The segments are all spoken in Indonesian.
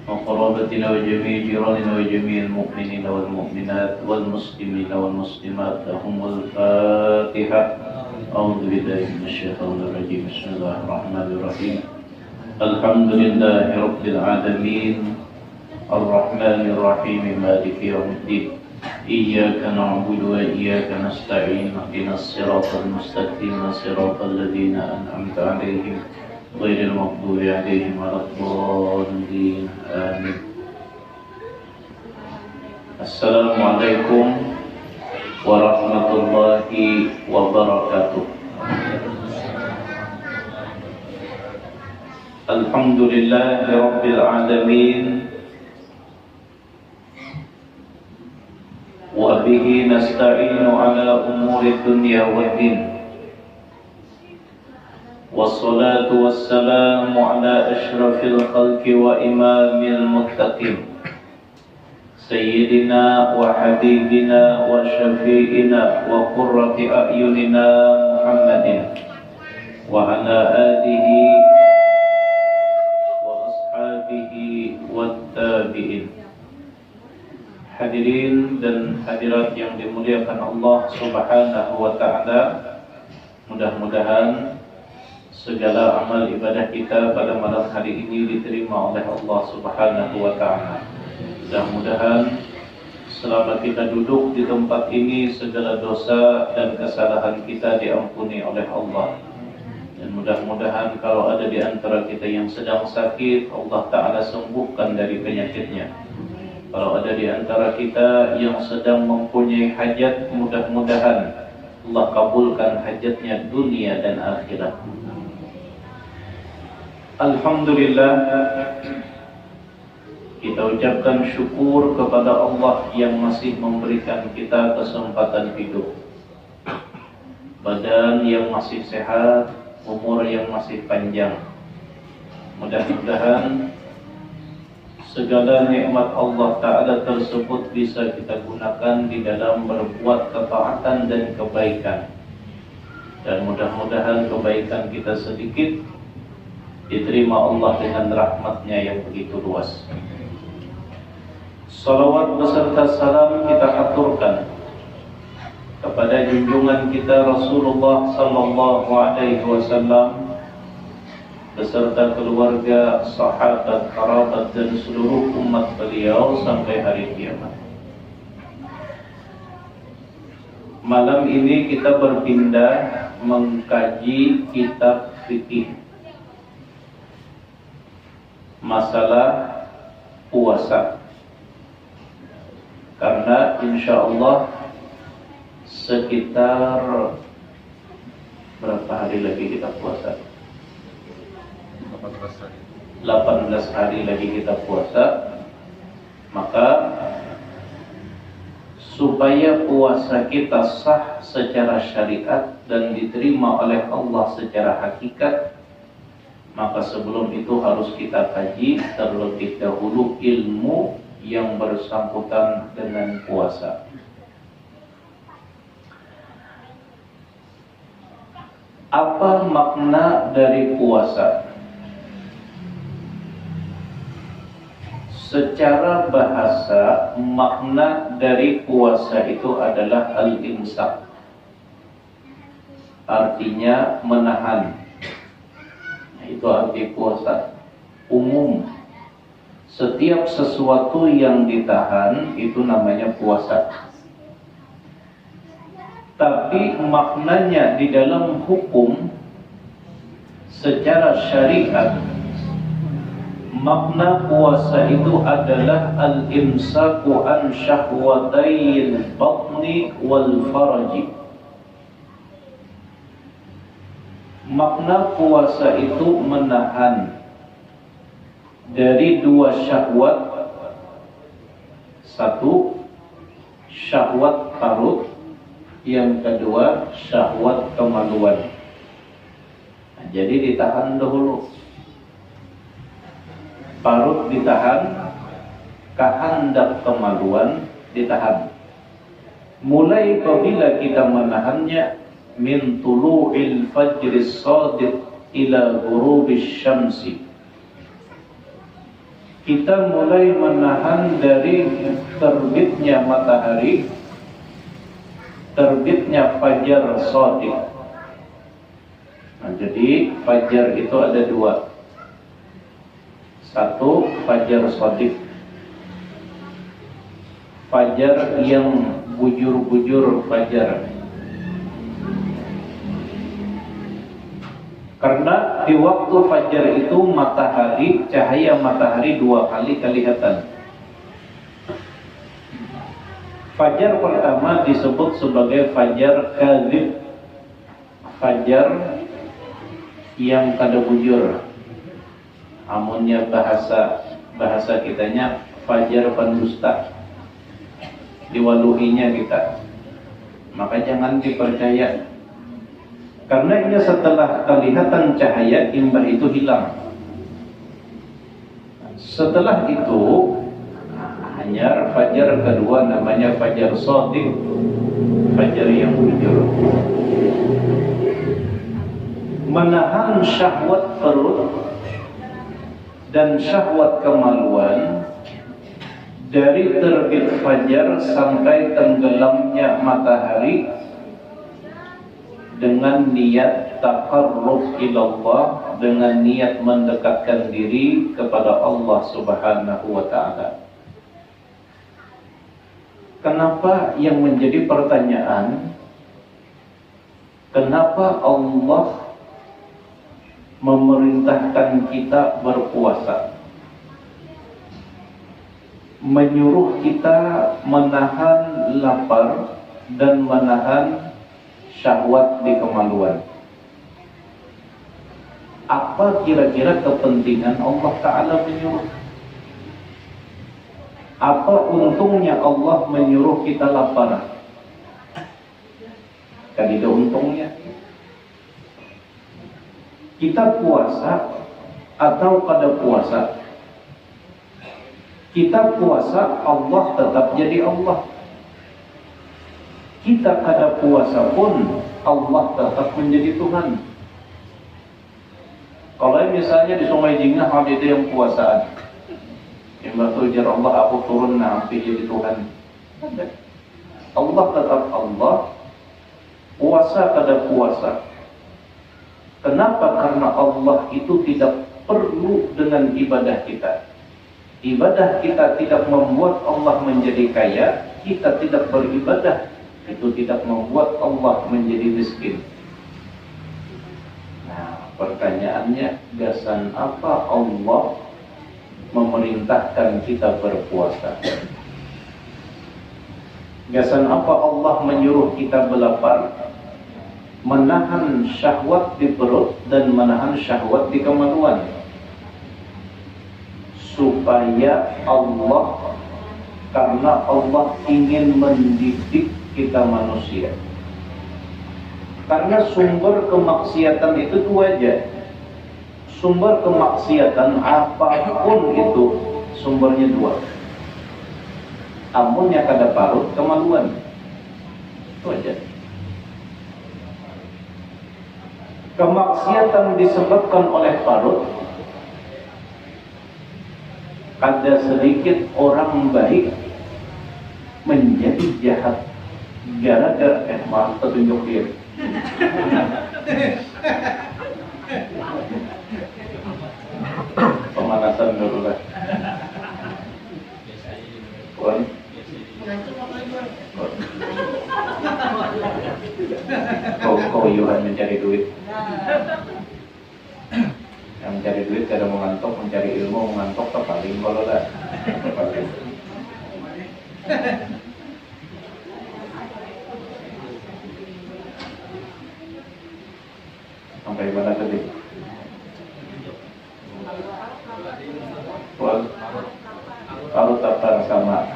وقرابتنا وجميع جيراننا وجميع المؤمنين والمؤمنات والمسلمين والمسلمات لهم الفاتحة. أعوذ بالله من الشيطان الرجيم. بسم الله الرحمن الرحيم. الحمد لله رب العالمين الرحمن الرحيم مالك يوم الدين. إياك نعبد وإياك نستعين. اهدنا الصراط المستقيم صراط الذين أنعمت عليهم غير المغضوب عليهم ولا الضالين. آمين. السلام عليكم ورحمة الله وبركاته. الحمد لله رب العالمين وبه نستعين على أمور الدنيا والدين، والصلاة والسلام على أشرف الخلق وإمام المتقين سيدنا وحبيبنا وشفيئنا وقرة أعيننا محمد وعلى آله وأصحابه والتابعين. Hadirin dan hadirat yang dimuliakan Allah Subhanahu wa Ta'ala, mudah-mudahan segala amal ibadah kita pada malam hari ini diterima oleh Allah Subhanahu wa Ta'ala. Mudah-mudahan selama kita duduk di tempat ini segala dosa dan kesalahan kita diampuni oleh Allah. Dan mudah-mudahan kalau ada di antara kita yang sedang sakit, Allah Ta'ala sembuhkan dari penyakitnya. Kalau ada di antara kita yang sedang mempunyai hajat, mudah-mudahan Allah kabulkan hajatnya dunia dan akhirat. Alhamdulillah, kita ucapkan syukur kepada Allah yang masih memberikan kita kesempatan hidup, badan yang masih sehat, umur yang masih panjang. Mudah-mudahan segala nikmat Allah Ta'ala tersebut bisa kita gunakan di dalam berbuat ketaatan dan kebaikan. Dan mudah-mudahan kebaikan kita sedikit diterima Allah dengan rahmatnya yang begitu luas. Salawat beserta salam kita aturkan kepada junjungan kita Rasulullah Sallallahu Alaihi Wasallam beserta keluarga, sahabat, kerabat dan seluruh umat beliau sampai hari kiamat. Malam ini kita berpindah mengkaji kitab fikih masalah puasa, karena insya Allah sekitar berapa hari lagi kita puasa? 14 hari. 18 hari lagi kita puasa, maka supaya puasa kita sah secara syariat dan diterima oleh Allah secara hakikat, maka sebelum itu harus kita kaji terlebih dahulu ilmu yang bersangkutan dengan puasa. Apa makna dari puasa? Secara bahasa, makna dari puasa itu adalah al-imsak. Artinya menahan. Itu arti puasa. Umum. Setiap sesuatu yang ditahan itu namanya puasa. Tapi maknanya di dalam hukum secara syariat, makna puasa itu adalah al-imsaku an syahwatayil batni wal faraji. Makna puasa itu menahan dari dua syahwat. Satu, syahwat parut. Yang kedua, syahwat kemaluan. Jadi ditahan dahulu. Parut ditahan, kehendak kemaluan ditahan. Mulai apabila kita menahannya min tulu'il fajris shadiq ila ghurubis syamsi. Kita mulai menahan dari terbitnya matahari, terbitnya fajar shadiq. Nah, jadi fajar itu ada dua. Satu, fajar shadiq, fajar yang bujur-bujur fajar. Karena di waktu fajar itu matahari, cahaya matahari dua kali kelihatan. Fajar pertama disebut sebagai fajar kadzib, fajar yang kada bujur. Amunnya bahasa kitanya fajar pendusta, diwaluhinya kita. Maka jangan dipercaya, karena ini setelah kelihatan cahaya, imbah itu hilang. Setelah itu hanya fajar kedua, namanya fajar shadiq, fajar yang bujur. Menahan syahwat perut dan syahwat kemaluan dari terbit fajar sampai tenggelamnya matahari dengan niat taqarrub ilallah, dengan niat mendekatkan diri kepada Allah Subhanahu wa ta'ala. Kenapa yang menjadi pertanyaan, kenapa Allah memerintahkan kita berpuasa, menyuruh kita menahan lapar dan menahan syahwat di kemaluan? Apa kira-kira kepentingan Allah Ta'ala menyuruh? Apa untungnya Allah menyuruh kita lapar? Kan ada untungnya. Kita puasa atau kada puasa, kita puasa, Allah tetap jadi Allah. Kita kada puasa pun Allah tetap menjadi Tuhan. Kalau misalnya di Sungai Jingah ada yang puasaan, yang bertujar Allah, aku turun nanti jadi Tuhan. Allah tetap Allah, puasa kada puasa. Kenapa? Karena Allah itu tidak perlu dengan ibadah kita. Ibadah kita tidak membuat Allah menjadi kaya, kita tidak beribadah itu tidak membuat Allah menjadi miskin. Nah, pertanyaannya, gasan apa Allah memerintahkan kita berpuasa? Gasan apa Allah menyuruh kita berlapar, menahan syahwat di perut dan menahan syahwat di kemaluan? supaya Allah, karena Allah ingin mendidik kita manusia. Karena sumber kemaksiatan itu dua aja. Sumber kemaksiatan apapun itu sumbernya dua. Amunnya kada parut, kemaluan. Itu aja. Kemaksiatan disebabkan oleh parut. Ada sedikit orang baik menjadi jahat gara-gara maaf petunjuk dia. Pemanasan dulu lah. Kau Yohan mencari duit. Yang mencari duit kada mengantuk, mencari ilmu mengantuk paling kalau dah. Paling. Sampai mana tadi? Kalau tapar sama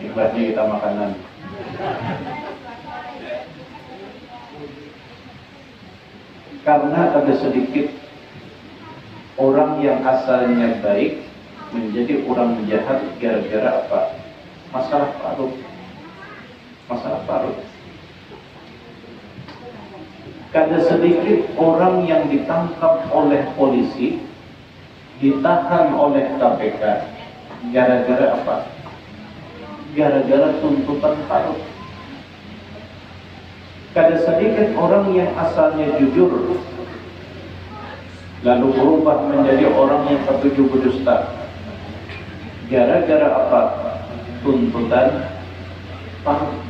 ibaratnya kita makanan. Karena ada sedikit orang yang asalnya baik menjadi orang jahat gara-gara apa? Masalah parut. Masalah parut. Ada sedikit orang yang ditangkap oleh polisi, ditahan oleh KPK gara-gara apa? Gara-gara tuntutan parut. Ada sedikit orang yang asalnya jujur lalu berubah menjadi orang yang tertuju berdusta gara-gara apa? Tuntutan parut.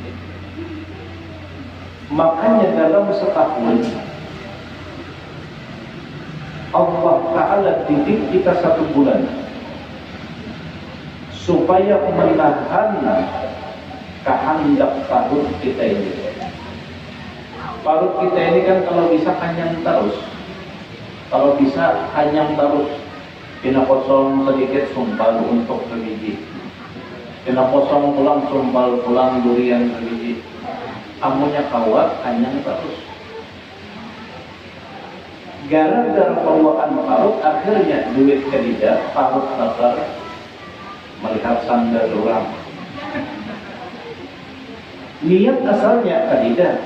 Makanya dalam setahun Allah Ta'ala didik kita 1 bulan supaya menahan kehendak parut kita ini. Parut kita ini kan kalau bisa hanyang terus, kalau bisa hanyang terus, kena kosong sedikit sumpal untuk berbiji, kena kosong pulang sumpal pulang durian berbiji. Amunnya kawat hanyang terus. Gara-gara bawaan parut akhirnya duit ketiga parut bakar melihat sandal orang. Niat asalnya ketiga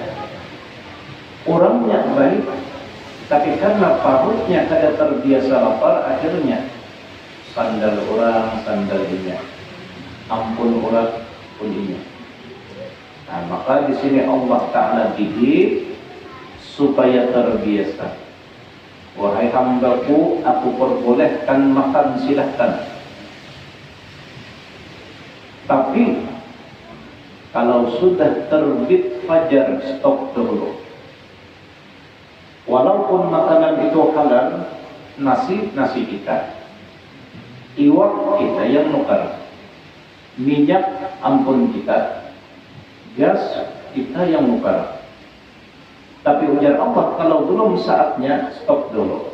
orangnya baik, tapi karena parutnya kada terbiasa lapar, akhirnya sandal orang sandal ini, ampun orang punya. Nah, maka di sini Allah Ta'ala didik supaya terbiasa. Wahai hambaku, aku perbolehkan makan, silahkan. Tapi kalau sudah terbit fajar, stop dulu. Walaupun makanan itu halal, nasi kita, iwak kita yang nukar, minyak ampun kita, gas kita yang nukar. Tapi ujar Allah, kalau belum saatnya, stop dulu.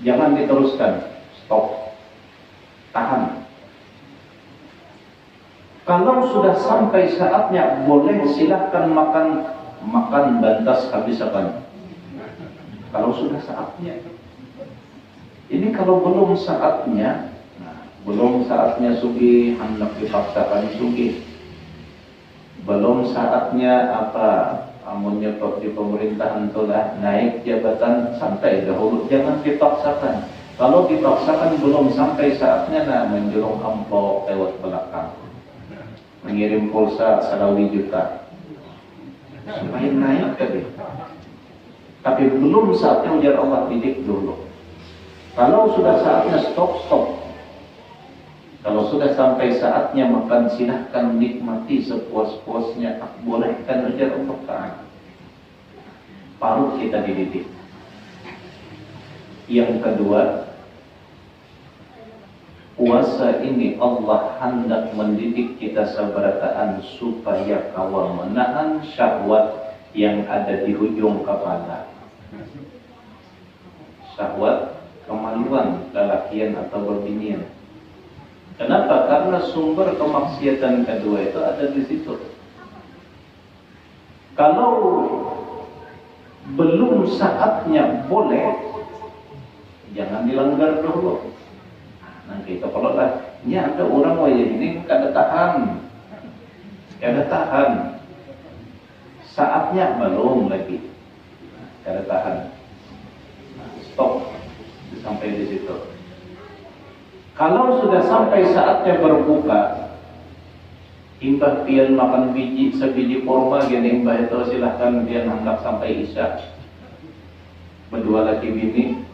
Jangan diteruskan, stop, tahan. Kalau sudah sampai saatnya, boleh silahkan makan bantas habis-habisan. Kalau sudah saatnya. Ini kalau belum saatnya, belum saatnya sugih, hendak dipaksakan sugih. Belum saatnya amunnya di pemerintahan itulah naik jabatan, santai dahulu, jangan dipaksakan. Kalau dipaksakan belum sampai saatnya, menjulung amplop lewat belakang, mengirim pulsa 1 juta supaya naik tadi. Tapi belum saatnya, ujar Allah, didik dulu. Kalau sudah saatnya, stop. Kalau sudah sampai saatnya makan, silahkan nikmati sepuas-puasnya, bolehkan, ujar Allah Ta'ala. Parut kita dididik. Yang kedua, puasa ini Allah hendak mendidik kita sabarataan supaya kawal menahan syahwat yang ada di hujung kepala. Syahwat kemaluan lelakian atau berbinian. Kenapa? Karena sumber kemaksiatan kedua itu ada di situ. Kalau belum saatnya boleh, jangan dilanggar dulu. Nanti kita kalau lah, ini ada orang wajah ini kada tahan, saatnya belum lagi, kada tahan, stop sampai di situ. Kalau sudah sampai saatnya berbuka, imbah pian makan sebiji kurma, gini imbah itu silahkan pian hendak sampai isya. Berdua lagi bini.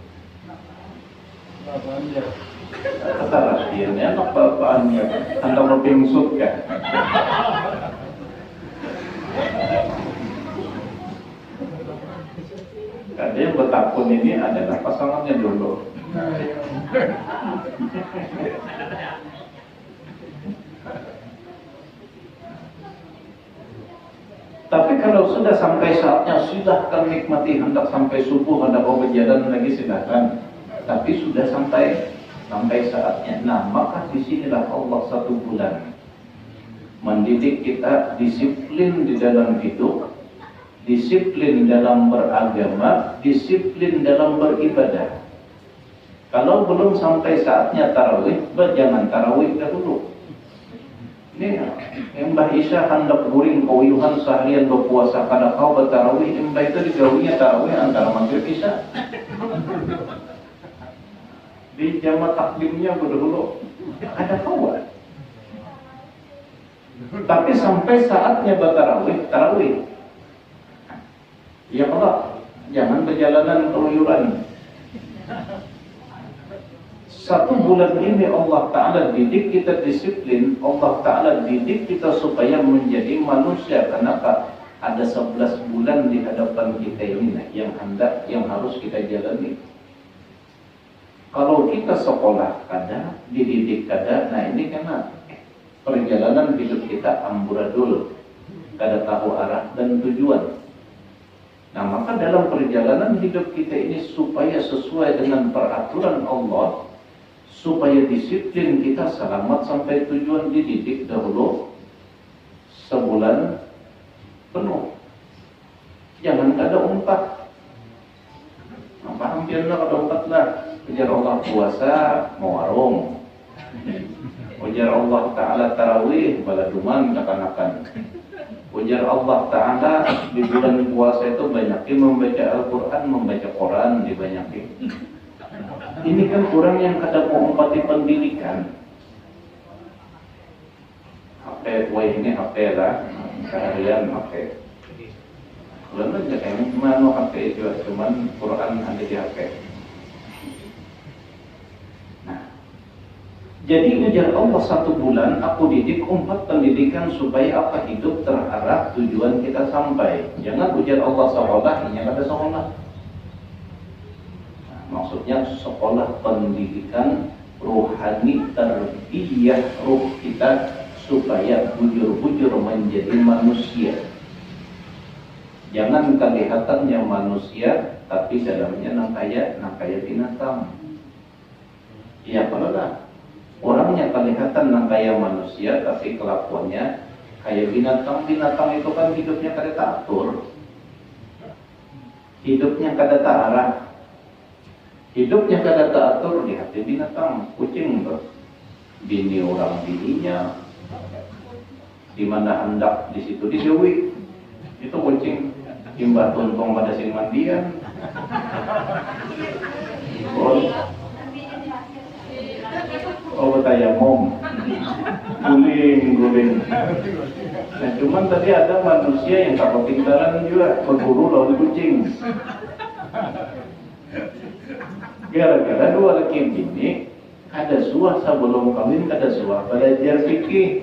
Kata pian ya, anak bapaannya hendak berpingsut kan. Ada yang bertakun ini adalah pasangannya dulu. Tapi kalau sudah sampai saatnya, silahkan nikmati, hendak sampai subuh, hendak mau berjalan lagi silahkan. Tapi sudah sampai saatnya. Nah, maka disinilah Allah 1 bulan mendidik kita disiplin di dalam hidup, disiplin dalam beragama, disiplin dalam beribadah. Kalau belum sampai saatnya tarawih, jangan tarawih dahulu. Ini Mbah Isya hendak guring kewuyuhan seharian berpuasa kada kau bertarawih, Mbah itu digawinya tarawih antara maghrib isya. Di jamaah taklimnya berdahulu ada kawan. Tapi sampai saatnya bertarawih, tarawih. Ya Allah, jangan perjalanan keluyuran. 1 bulan ini Allah Ta'ala didik kita disiplin, Allah Ta'ala didik kita supaya menjadi manusia. Kenapa? Ada 11 bulan di hadapan kita ini yang harus kita jalani. Kalau kita sekolah kada, dididik kada, nah ini karena perjalanan hidup kita amburadul, kada tahu arah dan tujuan. Nah, maka dalam perjalanan hidup kita ini supaya sesuai dengan peraturan Allah, supaya disiplin kita selamat sampai tujuan, dididik dahulu sebulan penuh. Jangan ada umpat. Nah, paham biarlah ada umpat lah. Ujar Allah puasa mau warung, ujar Allah Ta'ala tarawih baladuman kekanakan. Ujar Allah Ta'ala di bulan puasa itu banyakin membaca Al-Quran, membaca Quran dibanyakin. Ini kan kurang yang kada mau umpati pendidikan. HP, wah ini HP lah, kalian HP. Belum aja kayaknya cuma HP juga, cuman Quran ada di HP. Nah, jadi ujar Allah 1 bulan aku didik umat pendidikan supaya apa hidup terarah tujuan kita sampai. Jangan ujar Allah sekolah, ini ada sekolah. Maksudnya sekolah pendidikan rohani, tarbiyah ruh kita supaya bujur-bujur menjadi manusia. Jangan kelihatannya manusia tapi dalamnya nangkaya binatang. Ya kalau lah orangnya kelihatan nangkaya manusia tapi kelakuannya kayak binatang. Binatang itu kan hidupnya kada teratur, hidupnya kada terarah. Hidupnya kada teratur di hati binatang, kucing tuh. Bini orang bininya, di mana hendak di situ digawi. Itu kucing imbah tuntong pada sing mandian. Oh tayamum, guling. Nah cuman tadi ada manusia yang tak ketinggalan juga berburu lawan kucing. Gara-gara 2 laki bini ada suah sebelum kawin, ada suah belajar fikih.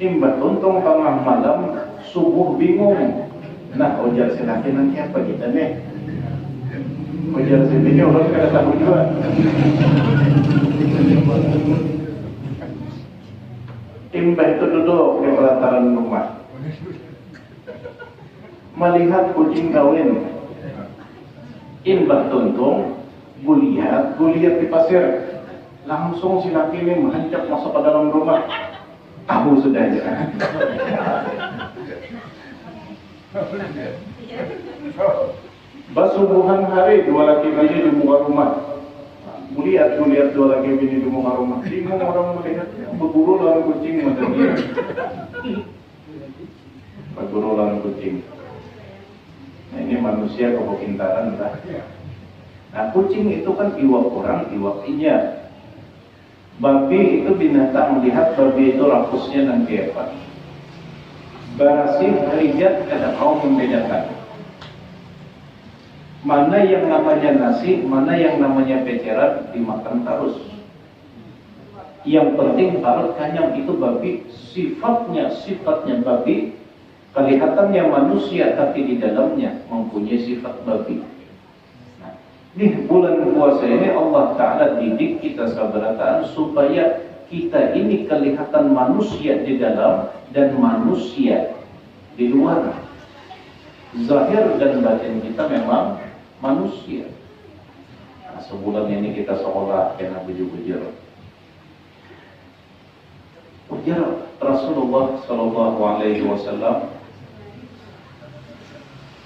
Imbah tuntung tengah malam subuh bingung. Nah ujar si laki nanti apa kita nih? Ujar si bini orang kada tahu juga. Imbah itu duduk di pelataran rumah, melihat kucing kawin. Imbah tuntung Gua lihat di pasir, langsung si laki ini menghancap masuk ke dalam rumah. Tahu sudah ya. Basubuhan hari dua laki ini di muka rumah. Lihat dua laki ini di muka rumah. Bingung orang melihatnya. Berburu lawan kucing macam ini. Berburu lawan kucing. Nah, ini manusia kepintaran entah. Nah, kucing itu kan iwak orang, iwak inya. Babi itu binatang, melihat babi itu rakusnya nanti apa. Barasih lihat kada mau membedakan mana yang namanya nasi, mana yang namanya peceran dimakan terus. Yang penting perut kenyang. Itu babi, sifatnya babi, kelihatannya manusia tapi di dalamnya mempunyai sifat babi. Nah, di bulan puasa ini Allah Ta'ala didik kita sabarataan supaya kita ini kelihatan manusia di dalam dan manusia di luar. Zahir dan batin kita memang manusia. Nah, sebulan ini kita seolah kena bujur-bujur. Ujar Rasulullah Sallallahu Alaihi Wasallam.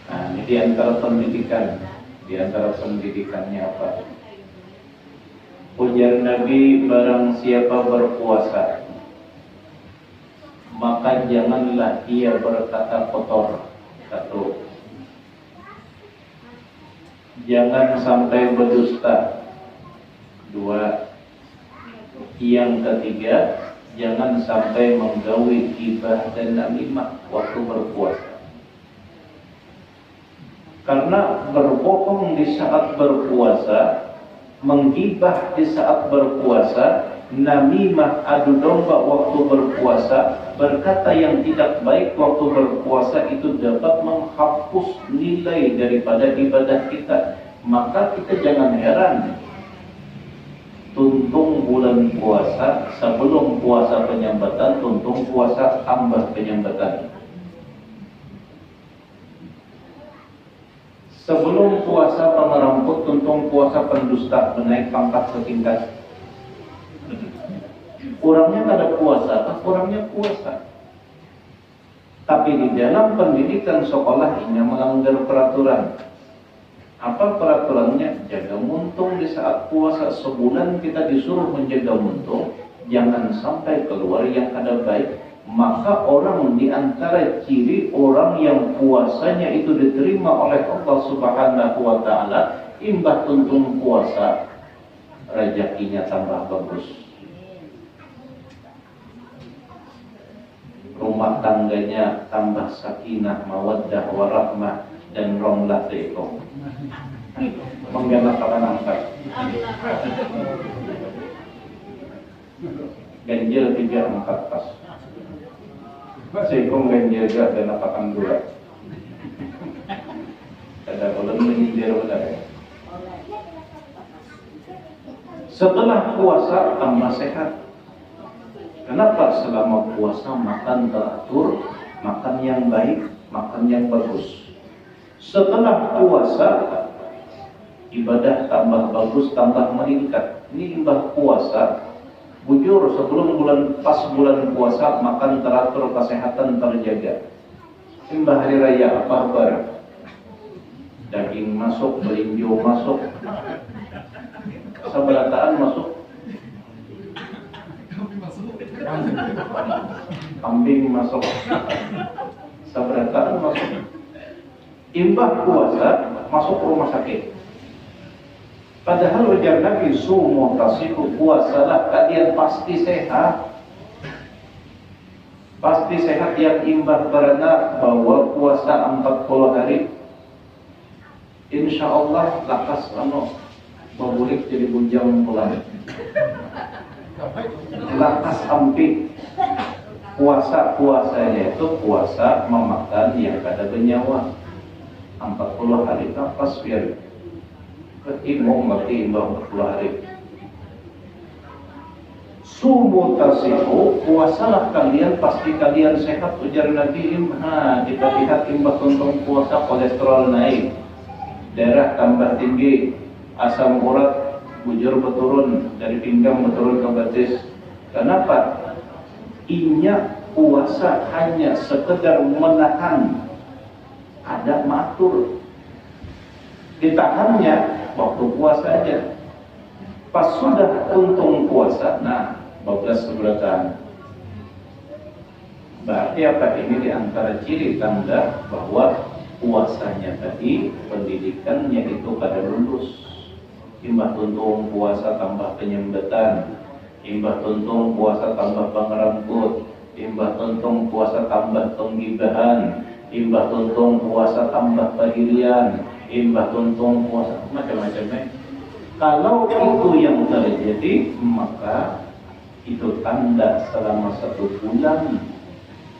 Nah, ini di antara pendidikannya apa? Ujar Nabi, barang siapa berpuasa, maka janganlah ia berkata kotor. Satu, jangan sampai berdusta. Dua, yang ketiga, jangan sampai menggawi gibah dan namimah waktu berpuasa. Karena berbohong di saat berpuasa, menggibah di saat berpuasa, namimah adu domba waktu berpuasa, berkata yang tidak baik waktu berpuasa itu dapat menghapus nilai daripada ibadah kita. Maka kita jangan heran tuntung bulan puasa, sebelum puasa penyambatan, tuntung puasa tambah penyambatan. Sebelum puasa pengeremput, tuntung puasa pendusta, menaik pangkat setingkat. Kurangnya ada puasa, kurangnya puasa. Tapi di dalam pendidikan sekolah ini melanggar peraturan. Apa peraturannya? Jaga muntung di saat puasa. Sebulan kita disuruh menjaga muntung, jangan sampai keluar yang ada baik. Maka orang di antara ciri orang yang puasanya itu diterima oleh Allah Subhanahu wa Ta'ala, imbah tuntung puasa, rezekinya tambah bagus, rumah tangganya tambah sakinah, mawaddah, warahmah, dan romlah teko mengganapkan angkat ganjil 3-4 pas seikong ganjil gak dan apakan 2 ada ulang menyindir benar. Setelah puasa tambah sehat. Kenapa? Selama puasa makan teratur, makan yang baik, makan yang bagus. Setelah puasa ibadah tambah bagus, tambah meningkat. Ini imbah puasa, bujur sebelum pas bulan puasa makan teratur, kesehatan terjaga. Imbah hari raya apa kabar? Daging masuk, belinjo masuk, sabarataan masuk, kambing masuk, sabarataan masuk. Imbah puasa masuk rumah sakit. Padahal ujar Nabi, sumu tasiku, puasalah kalian pasti sehat. Pasti sehat yang imbah karena bahwa puasa 40 hari. Insya Allah lakas membulik jadi bujang pulang. Lakas ampi. Puasanya itu puasa memakan yang kada bernyawa. 40 hari nafas biar ketimung mati imbang 40 hari. Sumu tasihu, puasalah kalian pasti kalian sehat. Ujar Nabi, kita lihat imbang tuntung puasa kolesterol naik, darah tambah tinggi, asam urat bujur berturun dari pinggang berturun ke betis. Kenapa? Inya puasa hanya sekedar menahan, ada matur, ditahannya waktu puasa aja. Pas sudah untung puasa, nah bablas keberatan. Berarti apa? Ini diantara ciri tanda bahwa puasanya tadi, pendidikannya itu pada lulus. Imbah tuntung puasa tambah penyembetan, imbah tuntung puasa tambah pengeremput, imbah tuntung puasa tambah penggibahan, imbah tuntung puasa tambah pendirian, imbah tuntung puasa macam-macamnya. Kalau itu yang terjadi, maka itu tanda selama 1 bulan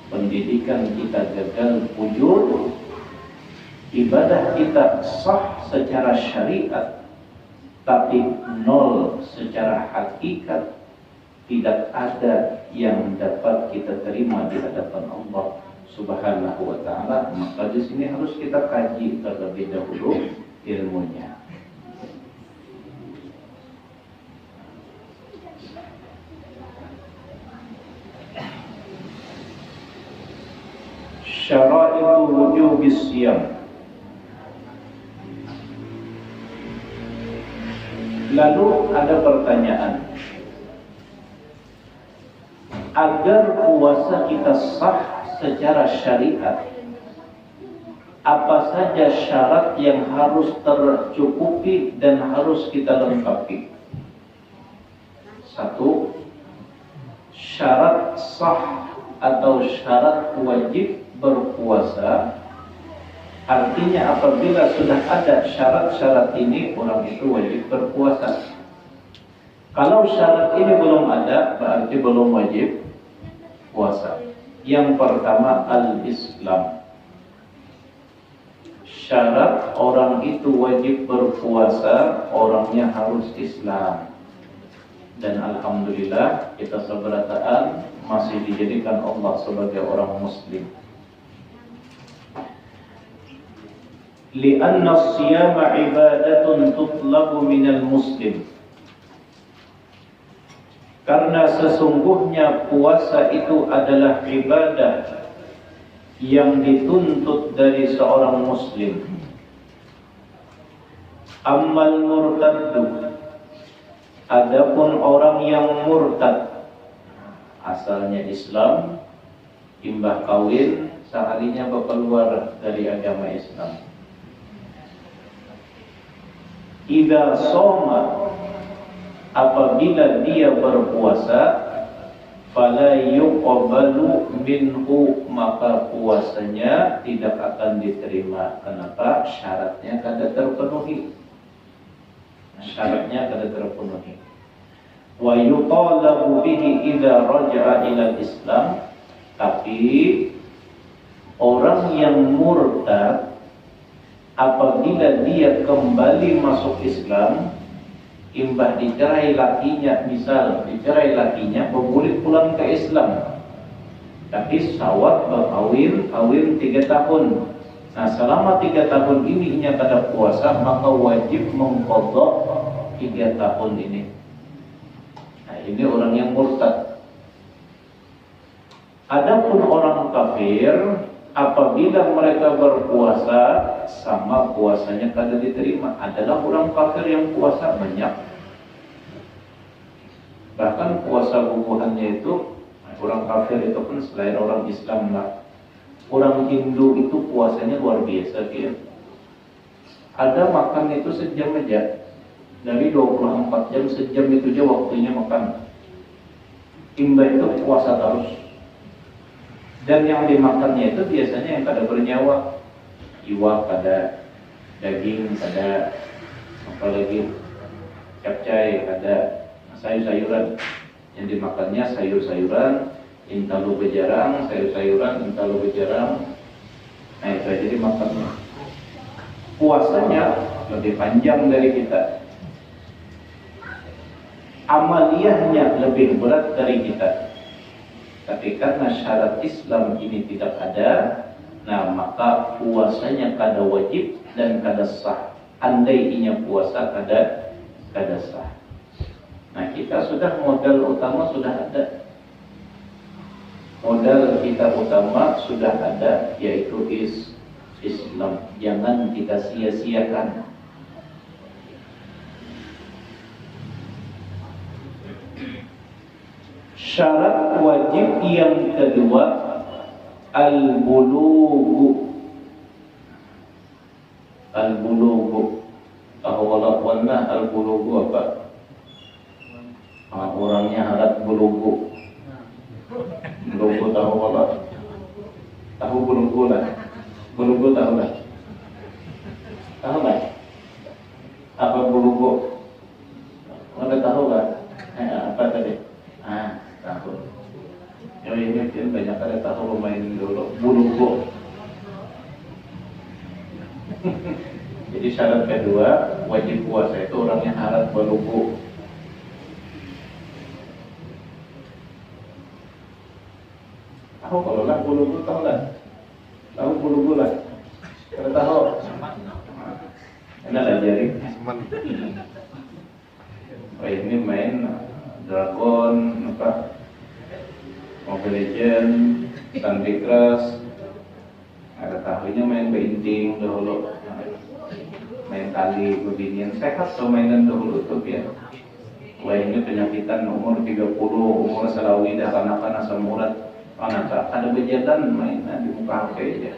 pendidikan kita gagal ujur, ibadah kita sah secara syariat, tapi nol secara hakikat. Tidak ada yang dapat kita terima di hadapan Allah Subhanahu wa taala. Maka di sini harus kita kaji terlebih dahulu ilmunya. Syara'itu wujubis siyam. Lalu ada pertanyaan, agar puasa kita sah secara syariat, apa saja syarat yang harus tercukupi dan harus kita lengkapi? 1. Syarat sah atau syarat wajib berpuasa. Artinya apabila sudah ada syarat-syarat ini, orang itu wajib berpuasa. Kalau syarat ini belum ada, berarti belum wajib puasa. Yang pertama, al-Islam. Syarat orang itu wajib berpuasa, orangnya harus Islam. Dan alhamdulillah kita seberataan masih dijadikan Allah sebagai orang muslim. Lianna as-siyama ibadatun tutlabu minal muslim. Karena sesungguhnya puasa itu adalah ibadah yang dituntut dari seorang muslim. Ammal murtaddu, adapun orang yang murtad, asalnya Islam, imbah kawin, seharinya keluar dari agama Islam. Idza shoma, apabila dia berpuasa, fala yuqbalu minhu, maka puasanya tidak akan diterima. Kenapa? Syaratnya kada terpenuhi. Syaratnya kada terpenuhi. Wa yutalabu bihi idza raja'a ila Islam, tapi orang yang murtad apabila dia kembali masuk Islam, imbah dicerai lakinya, misal dicerai lakinya, boleh pulang ke Islam, tapi sawat berkawin, kawin 3 tahun. Nah, selama 3 tahun ini inya kada puasa, maka wajib mengqadha 3 tahun ini. Nah, ini orang yang murtad. Adapun orang kafir, apabila mereka berpuasa, sama puasanya kada diterima. Adalah orang kafir yang puasa banyak. Bahkan puasa bubuhannya itu, orang kafir itu pun selain orang Islam lah. Orang Hindu itu puasanya luar biasa dia. Ada makan itu sejam aja. Dari 24 jam, sejam itu aja waktunya makan. Imbah itu puasa terus. Dan yang dimakannya itu biasanya yang kada bernyawa, iwak kada, daging kada, apalagi capcay kada, sayur-sayuran. Yang dimakannya sayur-sayuran, intalu bejarang, sayur-sayuran, intalu bejarang. Nah itu aja dimakannya. Puasanya lebih panjang dari kita, amaliyahnya lebih berat dari kita. Tapi karena syarat Islam ini tidak ada, nah maka puasanya kada wajib dan kada sah. andai inya puasa kada sah. Nah, kita sudah modal utama sudah ada. Modal kita utama sudah ada, yaitu Islam. Jangan kita sia-siakan. Syarat wajib yang kedua, al-bulughu. Al-bulughu. Tahu walaupun al-bulughu apa? Orangnya alat bulughu. Bulughu tahu wala? Tahu bulughu lah. Bulughu tahu lah. Tahu lah. Apa bulughu? Anda tahu lah? Apa tadi? Tahu. Ya ini mungkin banyak ada tahu main dulu. Bulughu. Jadi syarat kedua wajib puasa itu orangnya halat bulughu. Tahu kalau lah bulughu tahu lah. Tahu bulughu lah. Kalau tahu. Ini lah jari. Oh ini main Dragon apa? Mobile Legend, Candy Crush. Ada tahunya main beinting dahulu. Main tali beginian sehat so mainan dahulu tuh ya. Wah ini penyakitan umur 30, umur selawi dah kanak-kanak asam urat. Anak ada bejatan mainan di muka HP aja.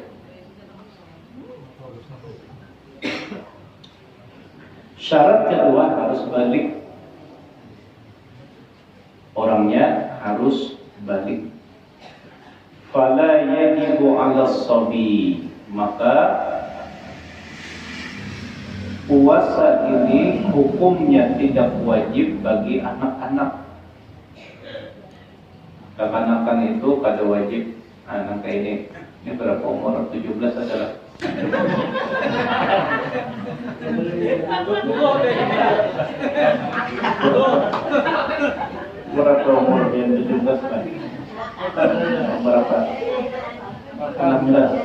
Syarat kedua harus balik. Orangnya harus balik. Fala yajibu 'ala shabi. Maka puasa ini hukumnya tidak wajib bagi anak-anak. Kekanakan itu kada wajib. Anak ini berapa umur? 17 adalah. Berapa umur yang 17 kan? Berapa? 16.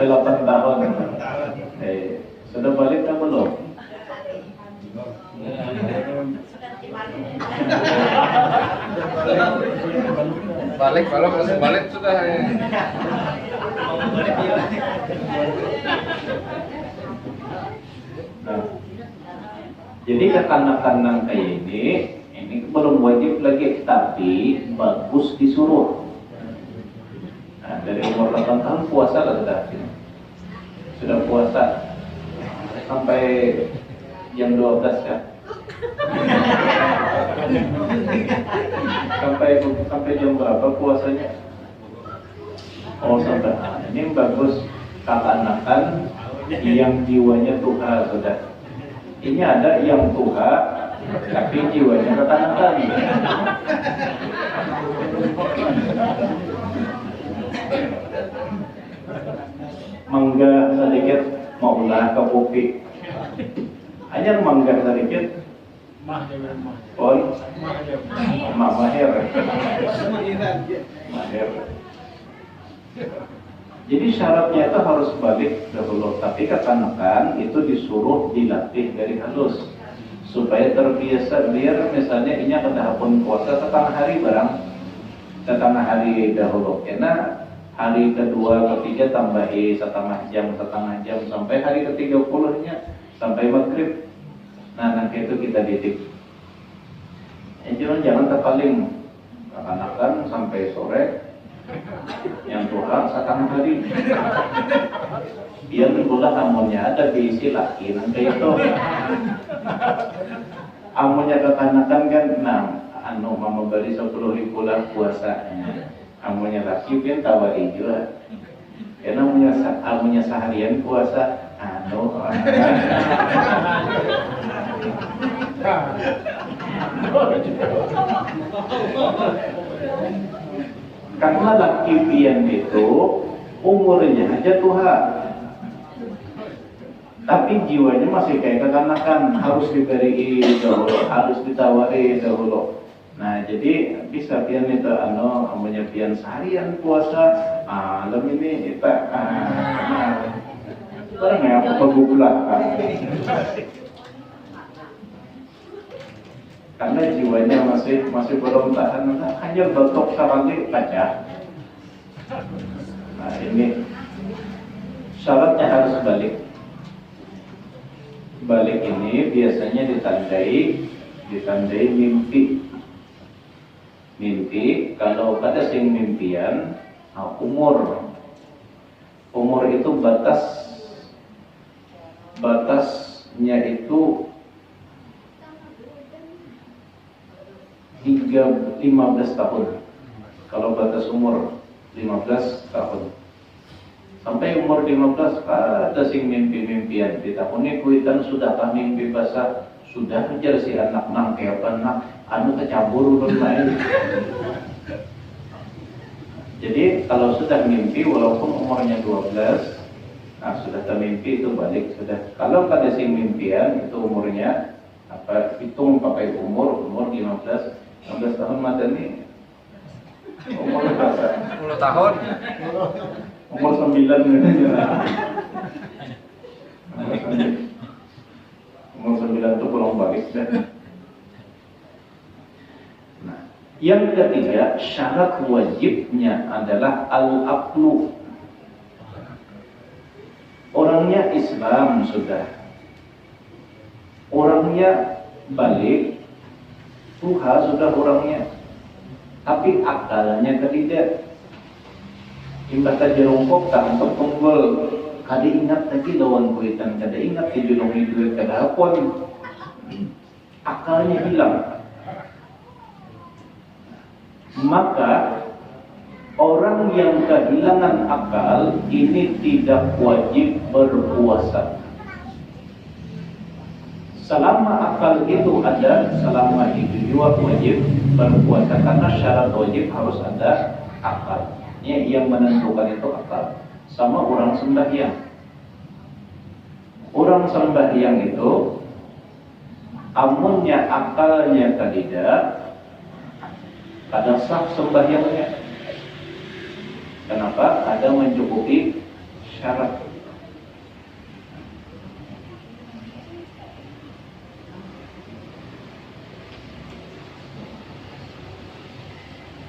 8 tahun. Sudah balik kan belum? Balik kalau langsung balik sudah. Nah, jadi kekanak-kanak kayak ini belum wajib lagi, tapi bagus disuruh. Nah, dari umur 8 tahun puasa lah sudah puasa sampai jam 12 ya. sampai jam berapa puasanya? Oh sampai ini bagus kekanakan yang jiwanya tuha sudah. Ini ada yang tuha tapi jiwanya kekanakan. Mangga sedikit maulah ke kopi. Hanya mangga sedikit. Mahir. Jadi syaratnya itu harus balik dahulu. Tapi kekanakan itu disuruh dilatih dari halus supaya terbiasa. Biar misalnya ini kada pun puasa setengah hari barang, setengah hari dahulu. Karena hari kedua, ketiga tambahi setengah jam sampai hari ke-30-nya sampai maghrib. Nah, nanti itu kita didik. Jangan terpaling kekanakan sampai sore. Yang Tuhan setengah hari. Biar pula amunnya ada diisi laki nanti itu. Amunnya kekanakan kan, nah, mama beli 10.000 lah puasa. Amunnya laki kan tawari juga. Karena amunnya seharian puasa. Karena laki pian itu umurnya aja tua, tapi jiwanya masih kayak kekanakan, harus diberi dahulu, harus ditawari dahulu. Nah, jadi bisa pian itu namanya pian seharian puasa. Alam ini kita barang ya peguglah. Karena jiwanya masih belum tahan, hanya bentuk sarangnya kaca. Nah, ini syaratnya harus balik. Balik ini biasanya ditandai mimpi. Mimpi, kalau pada sing mimpian, umur itu batasnya itu 15 tahun. Kalau batas umur 15 tahun. Sampai umur 15 ada sing mimpi-mimpian. Di tahun ini kuitan sudah tak mimpi basah. Sudah kejar si anak nang kayak anak kecabur main. Jadi kalau sudah mimpi walaupun umurnya 12, sudah termimpi itu balik sudah. Kalau pada sing mimpian itu umurnya hitung pakai umur 15 tahun madani umur berapa? 10 tahun. Umur 9 umur 9 itu belum balik dan. Nah, yang ketiga syarat wajibnya adalah al-aqlu. Orangnya Islam sudah, orangnya balik, tuha sudah orangnya, tapi akalnya tidak. Imbas saja rongkok tak untuk tunggul. Kada ingat lagi lawan kuitan, kada ingat dijulungi duit kada apun. Akalnya hilang. Maka orang yang kehilangan akal ini tidak wajib berpuasa. Selama akal itu ada, selama itu juga wajib berpuasa karena syarat wajib harus ada akal. Yang menentukan itu akal. Sama orang sembahyang. Orang sembahyang itu amunnya akalnya tidak, kada sah sembahyangnya. Kenapa? Ada mencukupi syarat.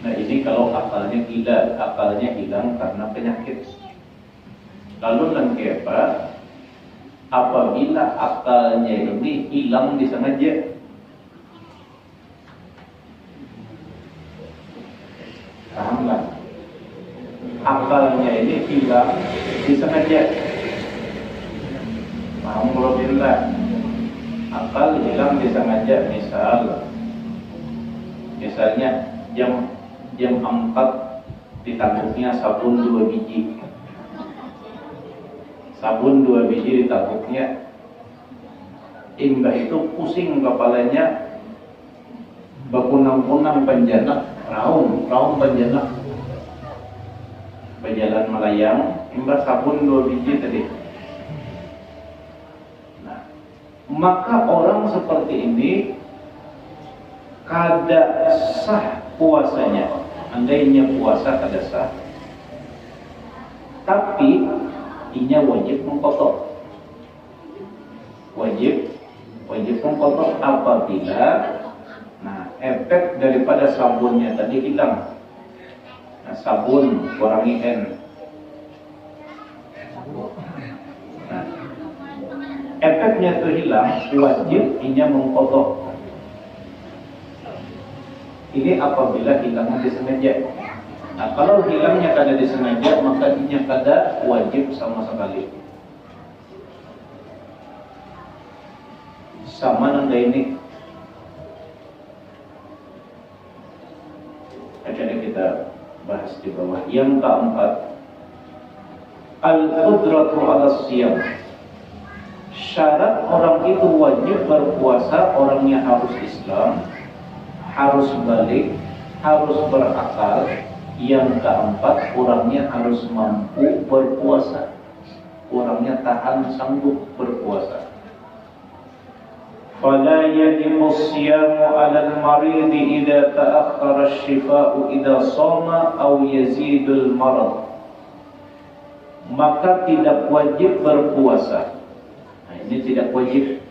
Nah, ini kalau akalnya hilang karena penyakit. Lalu nanti apa? Apabila akalnya ini hilang disengaja. Pahamlah? Akalnya ini hilang disengaja. Paham kalau bila akal hilang disengaja, misalnya jam 4 ditabuknya sabun 2 biji. Sabun 2 biji ditabuknya. Imbah itu pusing kepalanya, berkunang-kunang penjana, raung penjana. Berjalan melayang, imbah sabun 2 biji tadi. Nah, maka orang seperti ini kada sah puasanya. Andainya puasa kada sah, tapi inya wajib mengkotor. Wajib mengkotor apabila efek daripada sabunnya tadi hilang. Nah, sabun kurangi N. Nah, efeknya itu hilang, wajib inya mengkotor. Ini apabila hilangnya disengaja. Nah, kalau hilangnya kada disengaja, maka inya kada wajib sama sekali. Sama nanda ini. Akhirnya kita bahas di bawah. Yang keempat, al-qudratu 'ala siyam. Syarat orang itu wajib berpuasa, orangnya harus Islam, harus balik, harus berakal. Yang keempat, orangnya harus mampu berpuasa. Orangnya tahan sanggup berpuasa. فلا يجب الصيام على المريض إذا تأخر الشفاء إذا صام أو يزيد المرض. Maka tidak wajib berpuasa. Nah, ini tidak wajib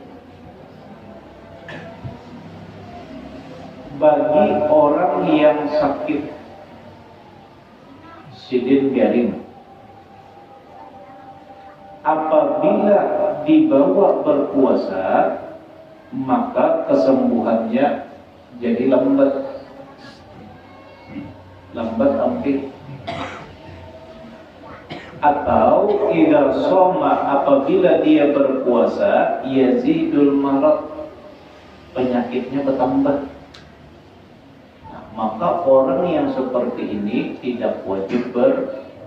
bagi orang yang sakit sidin garing. Apabila dibawa berpuasa, maka kesembuhannya jadi lambat ampir. Atau idza shoma, apabila dia berpuasa, yazidul marad, penyakitnya bertambah. Nah, maka orang yang seperti ini tidak wajib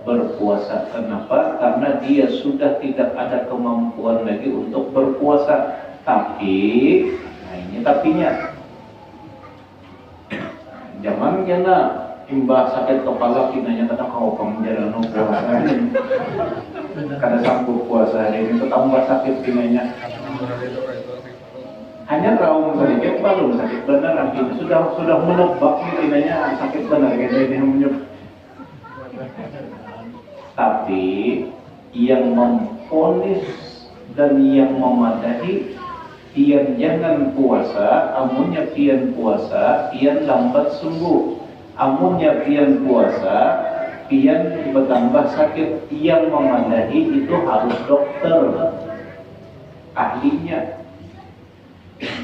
berpuasa. Kenapa? Karena dia sudah tidak ada kemampuan lagi untuk berpuasa. Tapi, nah ini tapinya, jangan kena imbah sakit kepala kinanya kata kau penjalan puasa ini, kada sanggup puasa hari ini tambah sakit kinanya. Hanya raung sedikit baru sakit benar, akhirnya sudah menebak kinanya sakit benar gitu ini menyebut. Tapi yang memvonis dan yang memadahi pian jangan puasa, amunnya pian puasa, pian lambat sembuh. Amunnya pian puasa, pian bertambah sakit. Yang memadahi itu harus dokter, ahlinya.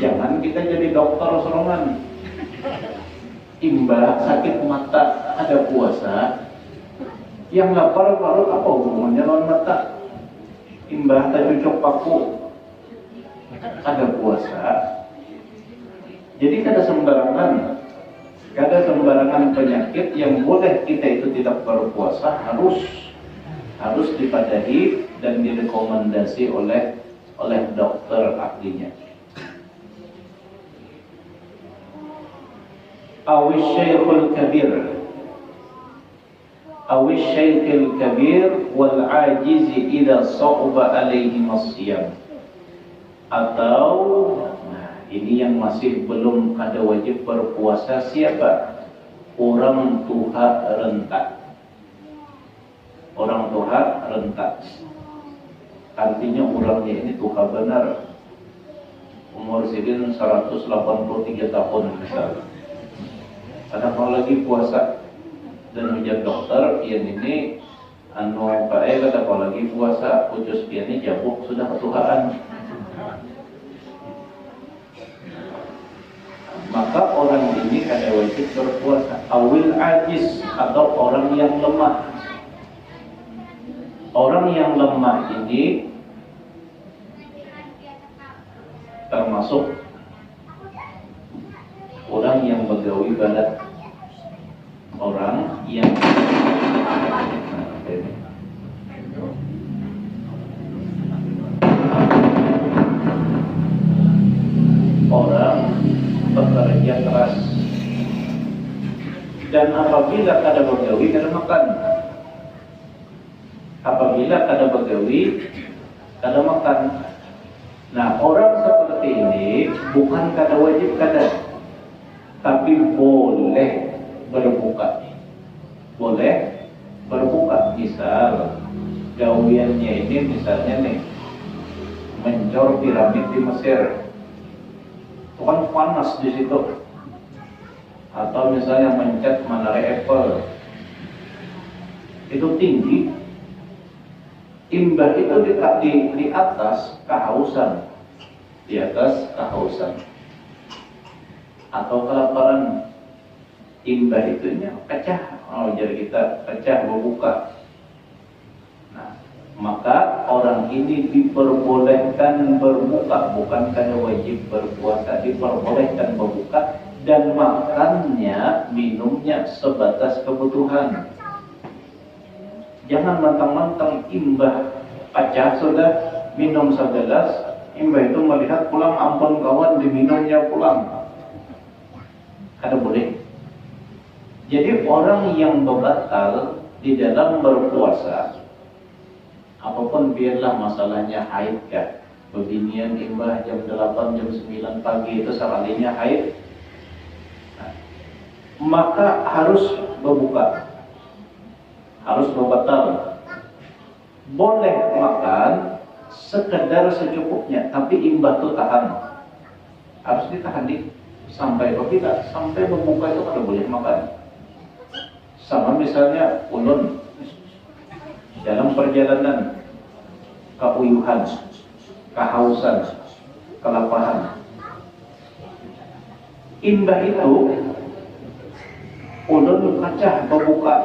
Jangan kita jadi dokter serongan. Imbah sakit mata ada puasa, yang lapar baru apa hubungannya lawan mata? Imbah tak cocok paku ada puasa. Jadi kada sembarangan penyakit yang boleh kita itu tidak berpuasa harus dipadahi dan direkomendasi oleh dokter ahlinya. Awis syaikhul kabir wal ajizi idza sa'uba alaihi masyam. Atau ini yang masih belum ada wajib berpuasa siapa? Orang tua renta. Orang tua renta. Artinya orangnya ini tua benar. Umur sidin 183 tahun misalnya. Ada kalau lagi puasa dan ujar dokter, pian ini kata kalau lagi puasa, pucus pian ini jabuk sudah ketuhaan. Maka orang ini kada wajib berpuasa. Awil ajiz, atau orang yang lemah. Orang yang lemah ini termasuk orang yang begawi badat, orang yang bekerja keras, dan apabila kada begawi kada makan. Apabila kada begawi kada makan. Nah, orang seperti ini bukan kada wajib tapi boleh berbuka. Boleh berbuka. Misal gawiannya ini misalnya nih mencor piramid di Mesir. Bukan panas di situ, atau misalnya mencat Menara Eiffel, itu tinggi. Imbah itu di atas kehausan, atau kelaparan. Imbah itunya pecah, jadi kita pecah berbuka. Nah, maka orang ini diperbolehkan berbuka, bukan karena wajib berpuasa, diperbolehkan berbuka dan makannya, minumnya sebatas kebutuhan. Jangan mentang-mentang imbah pecah sudah minum segelas, imbah itu melihat pulang, ampun kawan diminumnya pulang. Kada boleh. Jadi orang yang berbatal di dalam berpuasa, apapun biarlah masalahnya haid kah, Bebinian imbah jam 8, jam 9 pagi itu sekalinya haid, maka harus berbuka, harus berbatal. Boleh makan sekedar secukupnya, tapi imbah itu tahan, harus ditahan sampai apabila sampai berbuka itu kada boleh makan. Sama misalnya ulun dalam perjalanan keuyuhan, kehausan, kelaparan, imbah itu ulun pecah berbuka,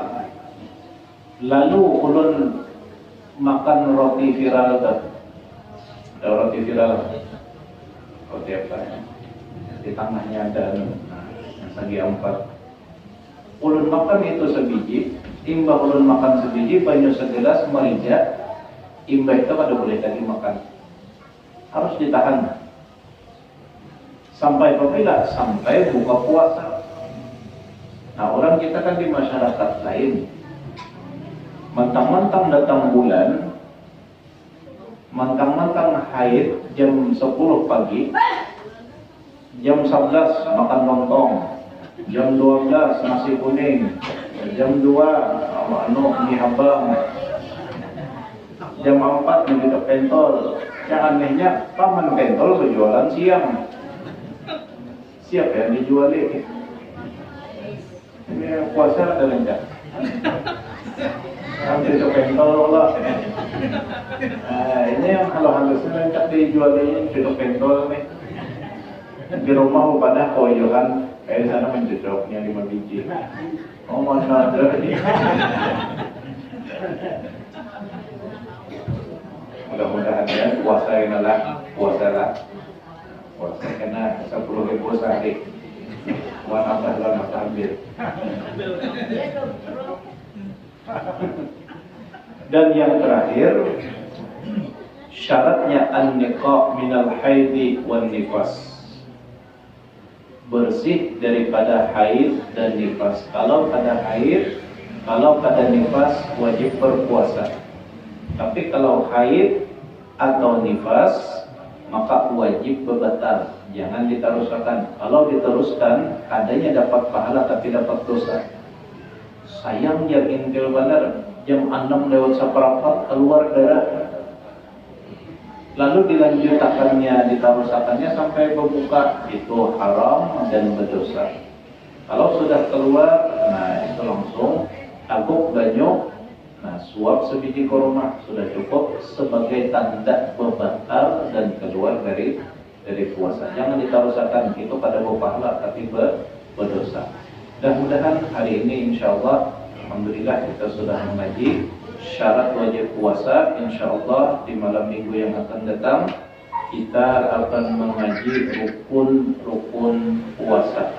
lalu ulun makan roti viral ada roti viral, roti apa ya? Di tengahnya ada yang segi 4. Ulun makan itu sebiji, imbah ulun makan sebiji banyak segelas merica, imbah itu kada boleh lagi makan, harus ditahan sampai apabila sampai buka puasa. Nah, orang kita kan di masyarakat lain, mentang-mentang datang bulan, mentang-mentang haid jam 10 pagi, jam 11 makan lontong, jam 12 nasi kuning, jam 2 mie habang, jam 4 minum pentol. Yang anehnya paman pentol berjualan siang. Siapa yang dijual ini? Ini puasa ada rencana. Sampai ke pentol lah. Nah, ini yang kalau halusnya rencana dijual ini ke pentol nih. Di rumah pada koyokan kayak sana mencocoknya 5 biji. Oh mana ada ini. Mudah-mudahan ya puasa yang lah, puasa kena 10.000 sehari. Buat apa lah ambil. Dan yang terakhir, syaratnya an-niqa' minal haidi wan nifas, bersih daripada haid dan nifas. Kalau pada haid, kalau pada nifas wajib berpuasa. Tapi kalau haid atau nifas maka wajib berbatal, jangan diteruskan. Kalau diteruskan adanya dapat pahala tapi dapat dosa. Sayang yang intil benar jam 6 lewat seperempat keluar darah, lalu dilanjutkannya, ditarusakannya sampai berbuka, itu haram dan berdosa. Kalau sudah keluar, nah itu langsung aguk banyak, nah suap sebiji korma sudah cukup sebagai tanda berbatal dan keluar dari puasa. Jangan ditarusakan, itu pada berpahala tapi berdosa. Mudah-mudahan hari ini insyaallah, alhamdulillah kita sudah mengaji syarat wajib puasa. InsyaAllah di malam minggu yang akan datang kita akan mengaji rukun puasa.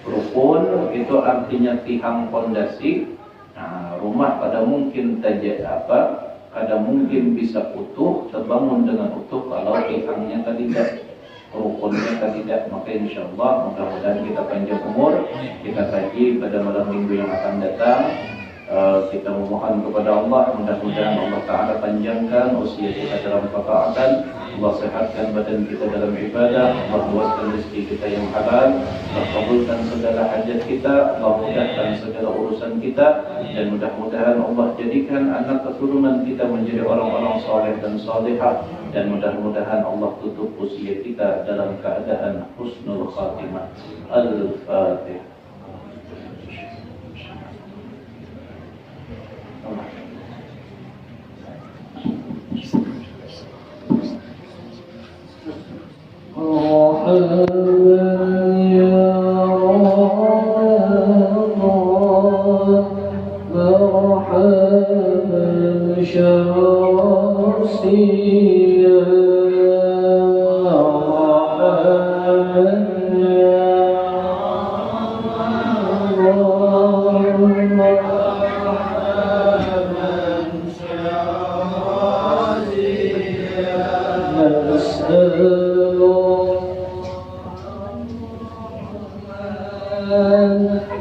Rukun itu artinya tiang pondasi. Nah, rumah pada mungkin kada mungkin bisa utuh, terbangun dengan utuh kalau tiangnya tidak, rukunnya tidak. Maka insyaallah mudah-mudahan kita panjang umur, kita kaji pada malam minggu yang akan datang. Kita memohon kepada Allah, mudah-mudahan Allah Ta'ala panjangkan usia kita dalam ketaatan, Allah sehatkan badan kita dalam ibadah, Allah luaskan rezeki kita yang halal, Allah kabulkan segala hajat kita, Allah mudahkan segala urusan kita, dan mudah-mudahan Allah jadikan anak keturunan kita menjadi orang-orang soleh dan solehah, dan mudah-mudahan Allah tutup usia kita dalam keadaan husnul khatimah. Al-Fatihah.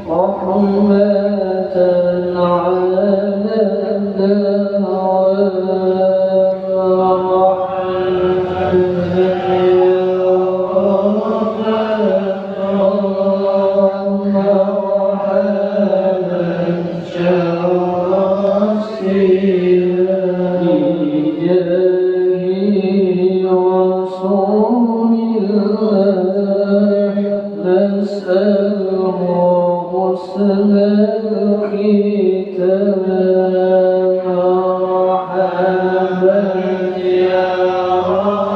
رحمة على رسول الله نسأله حسن الختام مرحبا يا رمضان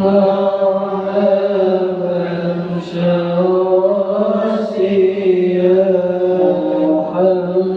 مرحبا شواسيا مرحبا